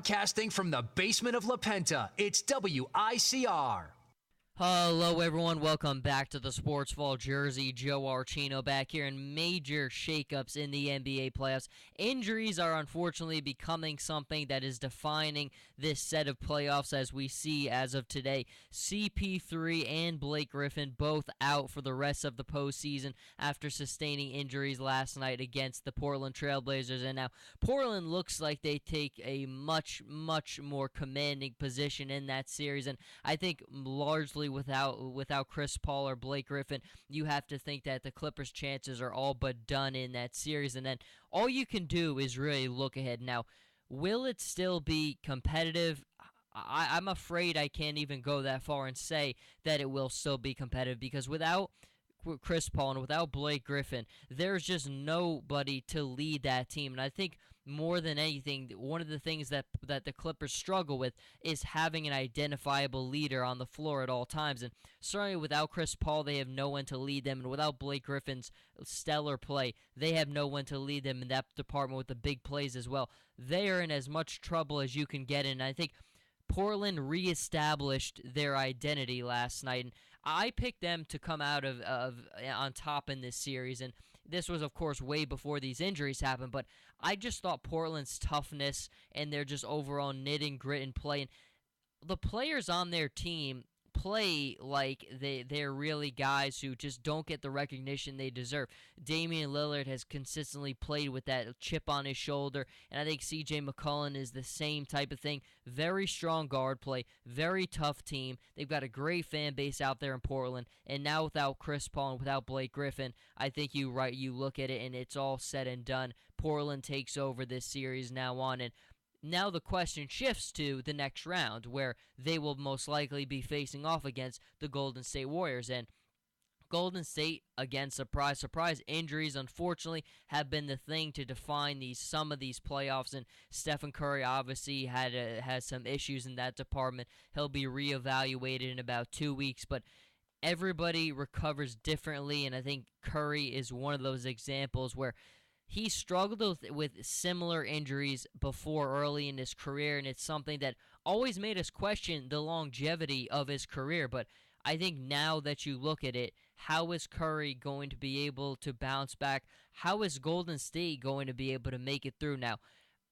Casting from the basement of La Penta, it's WICR. Hello, everyone. Welcome back to the Sports Vault Jersey. Joe Archino back here, in major shakeups in the NBA playoffs. Injuries are unfortunately becoming something that is defining this set of playoffs as we see as of today. CP3 and Blake Griffin both out for the rest of the postseason after sustaining injuries last night against the Portland Trailblazers. And now Portland looks like they take a much more commanding position in that series. And I think largely without Chris Paul or Blake Griffin, you have to think that the Clippers' chances are all but done in that series. And then all you can do is really look ahead. Now, will it still be competitive? I'm afraid I can't even go that far and say that it will still be competitive, because without Chris Paul and without Blake Griffin, there's just nobody to lead that team. And I think more than anything, one of the things that the Clippers struggle with is having an identifiable leader on the floor at all times. And certainly without Chris Paul, they have no one to lead them. And without Blake Griffin's stellar play, they have no one to lead them in that department with the big plays as well. They are in as much trouble as you can get in. And I think Portland reestablished their identity last night, and I picked them to come out of on top in this series. And this was, of course, way before these injuries happened. But I just thought Portland's toughness and their just overall knitting, grit, and play, and the players on their team play like they're really guys who just don't get the recognition they deserve. Damian Lillard has consistently played with that chip on his shoulder, and I think CJ McCollum is the same type of thing. Very strong guard play, very tough team. They've got a great fan base out there in Portland, and now without Chris Paul and without Blake Griffin, I think you look at it and it's all said and done. Portland takes over this series now on, and now the question shifts to the next round, where they will most likely be facing off against the Golden State Warriors. And Golden State, again, surprise, injuries, unfortunately, have been the thing to define some of these playoffs. And Stephen Curry obviously has some issues in that department. He'll be reevaluated in about 2 weeks, but everybody recovers differently, and I think Curry is one of those examples where he struggled with similar injuries before early in his career, and it's something that always made us question the longevity of his career. But I think now that you look at it, how is Curry going to be able to bounce back? How is Golden State going to be able to make it through? Now,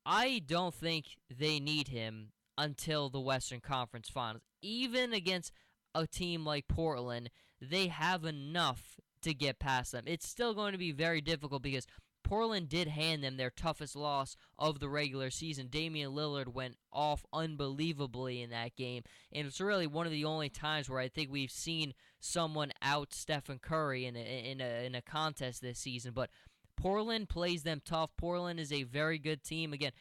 I don't think they need him until the Western Conference Finals. Even against a team like Portland, they have enough to get past them. It's still going to be very difficult because Portland did hand them their toughest loss of the regular season. Damian Lillard went off unbelievably in that game, and it's really one of the only times where I think we've seen someone out Stephen Curry in a contest this season. But Portland plays them tough. Portland is a very good team. Again,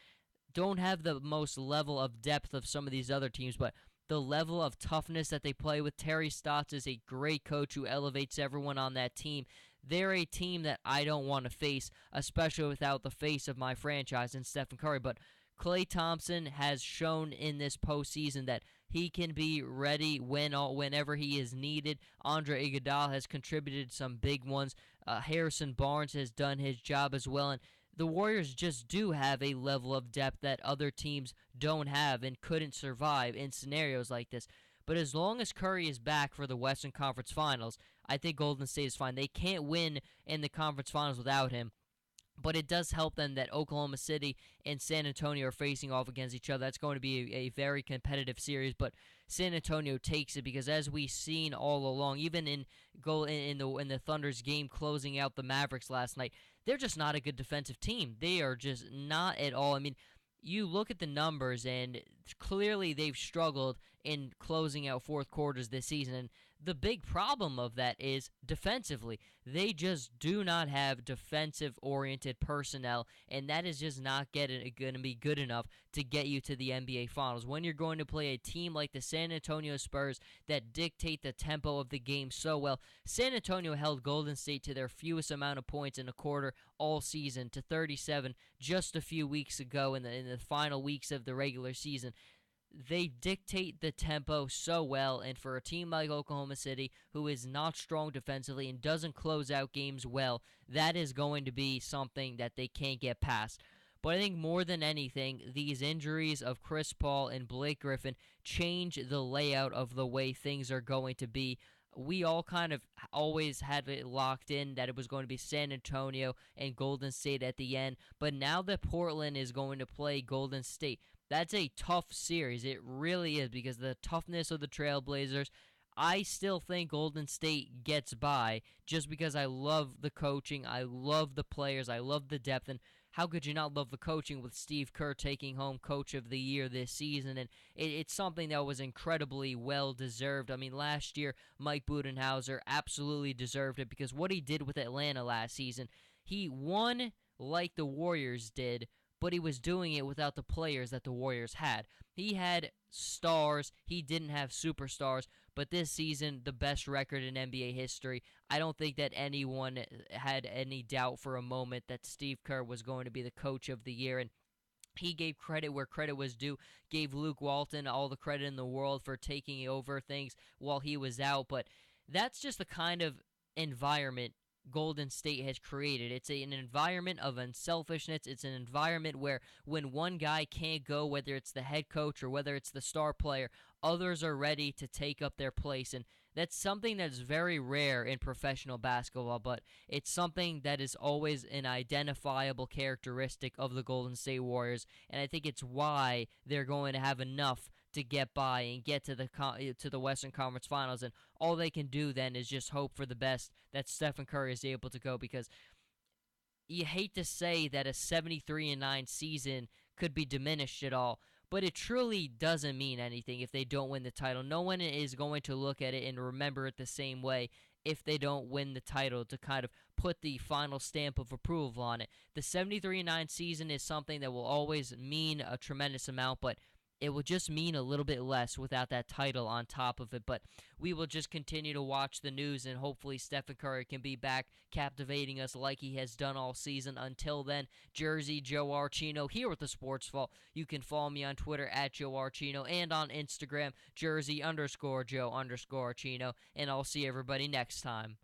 don't have the most level of depth of some of these other teams, but the level of toughness that they play with. Terry Stotts is a great coach who elevates everyone on that team. They're a team that I don't want to face, especially without the face of my franchise and Stephen Curry. But Klay Thompson has shown in this postseason that he can be ready whenever he is needed. Andre Iguodala has contributed some big ones. Harrison Barnes has done his job as well. And the Warriors just do have a level of depth that other teams don't have and couldn't survive in scenarios like this. But as long as Curry is back for the Western Conference Finals, I think Golden State is fine. They can't win in the Conference Finals without him. But it does help them that Oklahoma City and San Antonio are facing off against each other. That's going to be a very competitive series, but San Antonio takes it because, as we've seen all along, even in the Thunder's game closing out the Mavericks last night, they're just not a good defensive team. They are just not at all. I mean, you look at the numbers, and clearly they've struggled in closing out fourth quarters this season. And the big problem of that is defensively. They just do not have defensive-oriented personnel, and that is just not going to be good enough to get you to the NBA Finals. When you're going to play a team like the San Antonio Spurs that dictate the tempo of the game so well, San Antonio held Golden State to their fewest amount of points in a quarter all season, to 37 just a few weeks ago in the final weeks of the regular season. They dictate the tempo so well, and for a team like Oklahoma City, who is not strong defensively and doesn't close out games well, that is going to be something that they can't get past. But I think more than anything, these injuries of Chris Paul and Blake Griffin change the layout of the way things are going to be. We all kind of always had it locked in that it was going to be San Antonio and Golden State at the end. But now that Portland is going to play Golden State, that's a tough series. It really is, because of the toughness of the Trailblazers. I still think Golden State gets by just because I love the coaching, I love the players, I love the depth, and how could you not love the coaching with Steve Kerr taking home Coach of the Year this season? And it's something that was incredibly well-deserved. I mean, last year, Mike Budenholzer absolutely deserved it, because what he did with Atlanta last season, he won like the Warriors did, but he was doing it without the players that the Warriors had. He had stars, he didn't have superstars, but this season, the best record in NBA history. I don't think that anyone had any doubt for a moment that Steve Kerr was going to be the Coach of the Year, and he gave credit where credit was due, gave Luke Walton all the credit in the world for taking over things while he was out, but that's just the kind of environment Golden State has created. It's an environment of unselfishness. It's an environment where when one guy can't go, whether it's the head coach or whether it's the star player, others are ready to take up their place. And that's something that's very rare in professional basketball, but it's something that is always an identifiable characteristic of the Golden State Warriors. And I think it's why they're going to have enough to get by and get to the Western Conference Finals, and all they can do then is just hope for the best that Stephen Curry is able to go, because you hate to say that a 73-9 season could be diminished at all, but it truly doesn't mean anything if they don't win the title. No one is going to look at it and remember it the same way if they don't win the title to kind of put the final stamp of approval on it. The 73-9 season is something that will always mean a tremendous amount, but it will just mean a little bit less without that title on top of it. But we will just continue to watch the news, and hopefully Stephen Curry can be back captivating us like he has done all season. Until then, Jersey Joe Archino here with the Sports Vault. You can follow me on Twitter at Joe Archino and on Instagram, Jersey_Joe_Archino. And I'll see everybody next time.